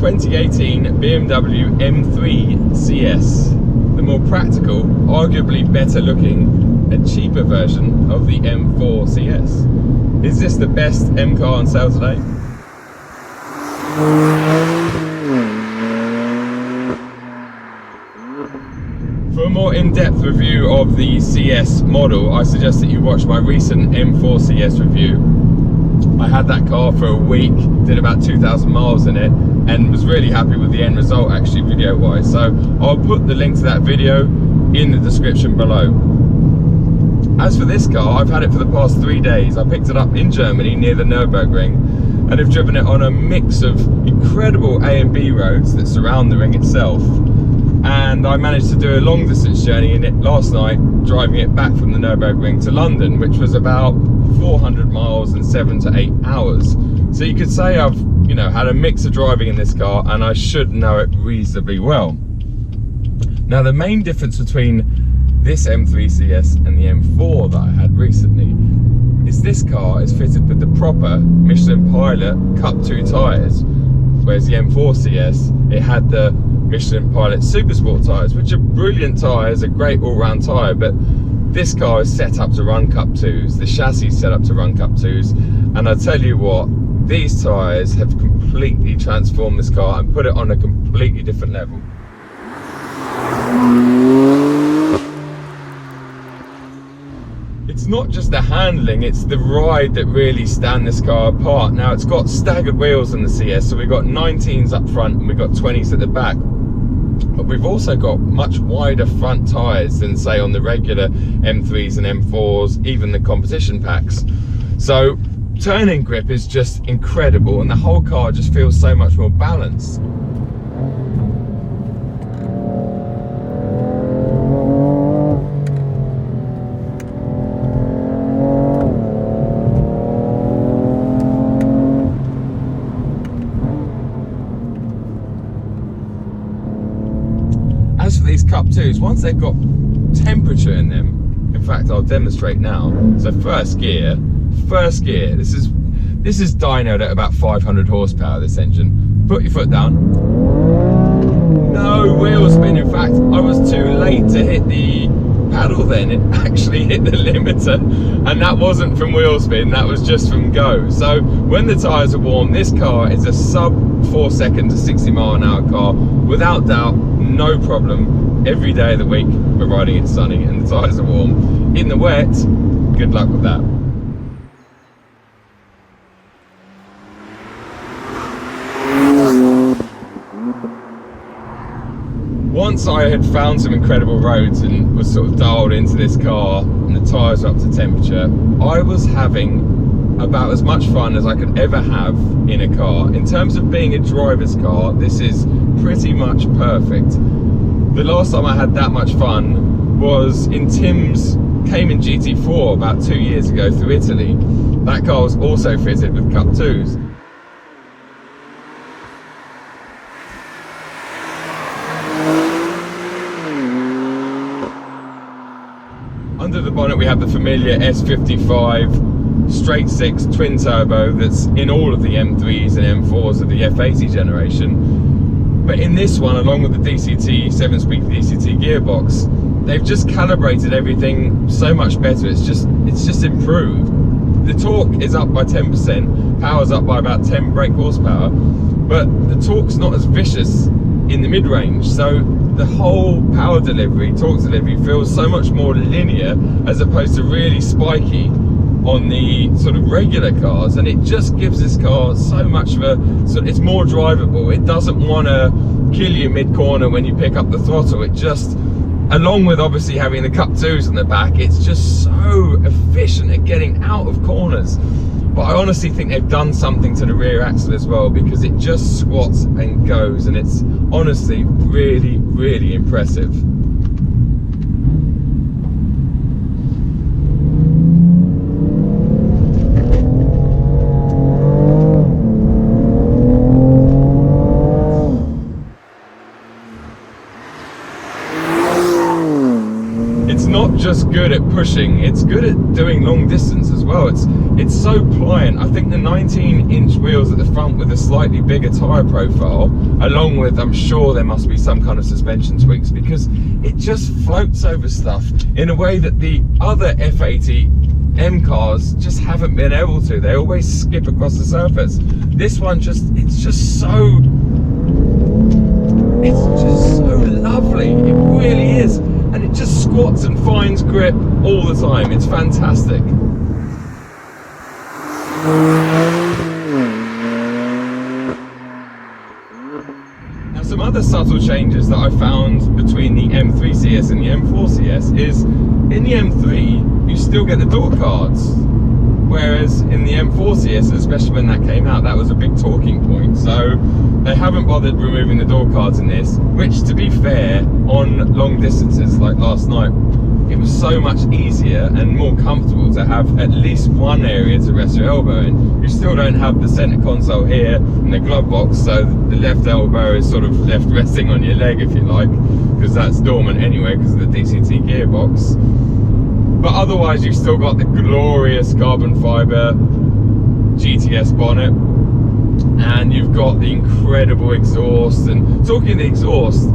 2018 BMW M3 CS, the more practical, arguably better looking and cheaper version of the M4 CS. Is this the best M car on sale today? For a more in-depth review of the CS model, I suggest that you watch my recent M4 CS review. I had that car for a week, did about 2,000 miles in it, and was really happy with the end result actually video-wise. So I'll put the link to that video in the description below. As for this car, I've had it for the past 3 days. I picked it up in Germany near the Nurburgring and have driven it on a mix of incredible A and B roads that surround the ring itself. And I managed to do a long distance journey in it last night, driving it back from the Nurburgring to London, which was about 400 miles and 7 to 8 hours. So you could say I've, had a mix of driving in this car, and I should know it reasonably well. Now, the main difference between this M3 CS and the M4 that I had recently is this car is fitted with the proper Michelin Pilot Cup 2 tyres, whereas the M4 CS, it had the Michelin Pilot Supersport tyres, which are brilliant tyres, a great all-round tyre, but this car is set up to run Cup 2s, the chassis is set up to run Cup 2s, and I tell you what, these tyres have completely transformed this car and put it on a completely different level. It's not just the handling, it's the ride that really stand this car apart. Now, it's got staggered wheels in the CS, so we've got 19s up front and we've got 20s at the back. But we've also got much wider front tyres than, say, on the regular M3s and M4s, even the competition packs. So turning grip is just incredible, and the whole car just feels so much more balanced. As for these Cup 2s, once they've got temperature in them, in fact I'll demonstrate now. So first gear, this is dynoed at about 500 horsepower, this engine. Put your foot down. No wheel spin, in fact I was too late to hit the paddle then, it actually hit the limiter, and that wasn't from wheel spin, that was just from go. So when the tyres are warm, this car is a sub 4 second to 60 mile an hour car, without doubt, no problem. Every day of the week we're riding it sunny and the tyres are warm. In the wet, good luck with that. Once I had found some incredible roads and was sort of dialed into this car and the tyres were up to temperature, I was having about as much fun as I could ever have in a car. In terms of being a driver's car, this is pretty much perfect. The last time I had that much fun was in Tim's Cayman GT4 about 2 years ago through Italy. That car was also fitted with Cup 2s. Under the bonnet we have the familiar S55 straight 6 twin turbo that's in all of the M3s and M4s of the F80 generation. But in this one, along with the DCT 7-speed DCT gearbox, they've just calibrated everything so much better. It's just improved. The torque is up by 10%, power's up by about 10 brake horsepower, but the torque's not as vicious in the mid-range, so the whole power delivery, torque delivery, feels so much more linear as opposed to really spiky on the sort of regular cars, and it just gives this car so much of a it's more drivable. It doesn't want to kill you mid-corner when you pick up the throttle. It just, along with obviously having the Cup 2s in the back, it's just so efficient at getting out of corners. But I honestly think they've done something to the rear axle as well, because it just squats and goes, and it's honestly really, really impressive. not just good at pushing, it's good at doing long distance as well. It's so pliant. I think the 19-inch wheels at the front with a slightly bigger tyre profile, along with, I'm sure there must be some kind of suspension tweaks, because it just floats over stuff in a way that the other F80 M cars just haven't been able to. They always skip across the surface. This one it's just so lovely. It really is. And it just squats and finds grip all the time. It's fantastic. Now, some other subtle changes that I found between the M3 CS and the M4 CS is, in the M3 you still get the door cards, whereas in the M4 CS, especially when that came out, that was a big talking point. So they haven't bothered removing the door cards in this, which, to be fair, on long distances like last night, it was so much easier and more comfortable to have at least one area to rest your elbow in. You still don't have the center console here and the glove box, so the left elbow is sort of left resting on your leg, if you like, because that's dormant anyway because of the DCT gearbox. But otherwise, you've still got the glorious carbon fiber GTS bonnet, and you've got the incredible exhaust. And talking the exhaust,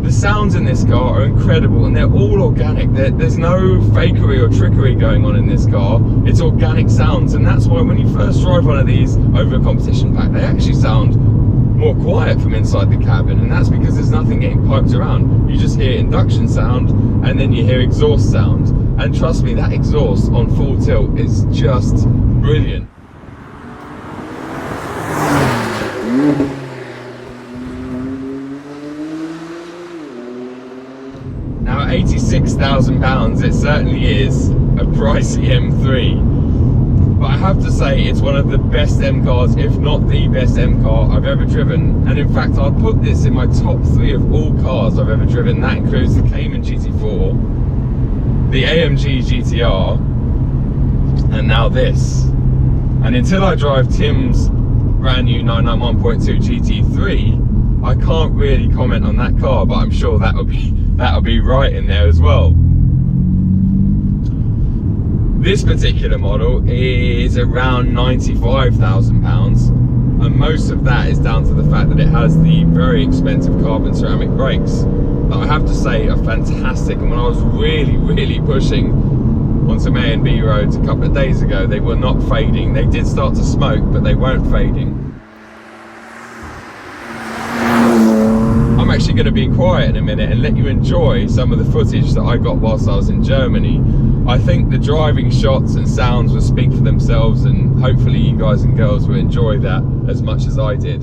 the sounds in this car are incredible, and they're all organic. There's no fakery or trickery going on in this car. It's organic sounds, and that's why when you first drive one of these over a competition pack, they actually sound more quiet from inside the cabin, and that's because there's nothing getting piped around. You just hear induction sound, and then you hear exhaust sound. And trust me, that exhaust on full tilt is just brilliant. Now at £86,000, it certainly is a pricey M3. But I have to say, it's one of the best M cars, if not the best M car I've ever driven. And in fact, I'd put this in my top 3 of all cars I've ever driven. That includes the Cayman GT4, the AMG GTR, and now this. And until I drive Tim's brand new 991.2 GT3, I can't really comment on that car, but I'm sure that'll be right in there as well. This particular model is around £95,000, and most of that is down to the fact that it has the very expensive carbon ceramic brakes that I have to say are fantastic. And when I was really pushing on some A and B roads a couple of days ago, they were not fading. They did start to smoke, but they weren't fading. I'm actually going to be quiet in a minute and let you enjoy some of the footage that I got whilst I was in Germany. I think the driving shots and sounds will speak for themselves, and hopefully you guys and girls will enjoy that as much as I did.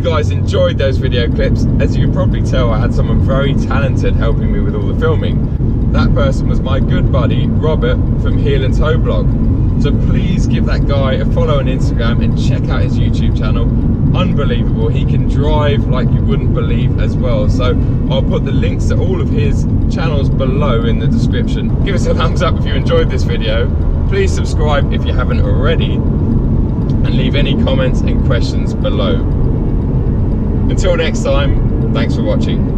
guys enjoyed those video clips. As you can probably tell, I had someone very talented helping me with all the filming. That person was my good buddy Robert from Heel and Toe Blog. So please give that guy a follow on Instagram and check out his YouTube channel. Unbelievable. He can drive like you wouldn't believe as well. So I'll put the links to all of his channels below in the description. Give us a thumbs up if you enjoyed this video. Please subscribe if you haven't already, and leave any comments and questions below. Until next time, thanks for watching.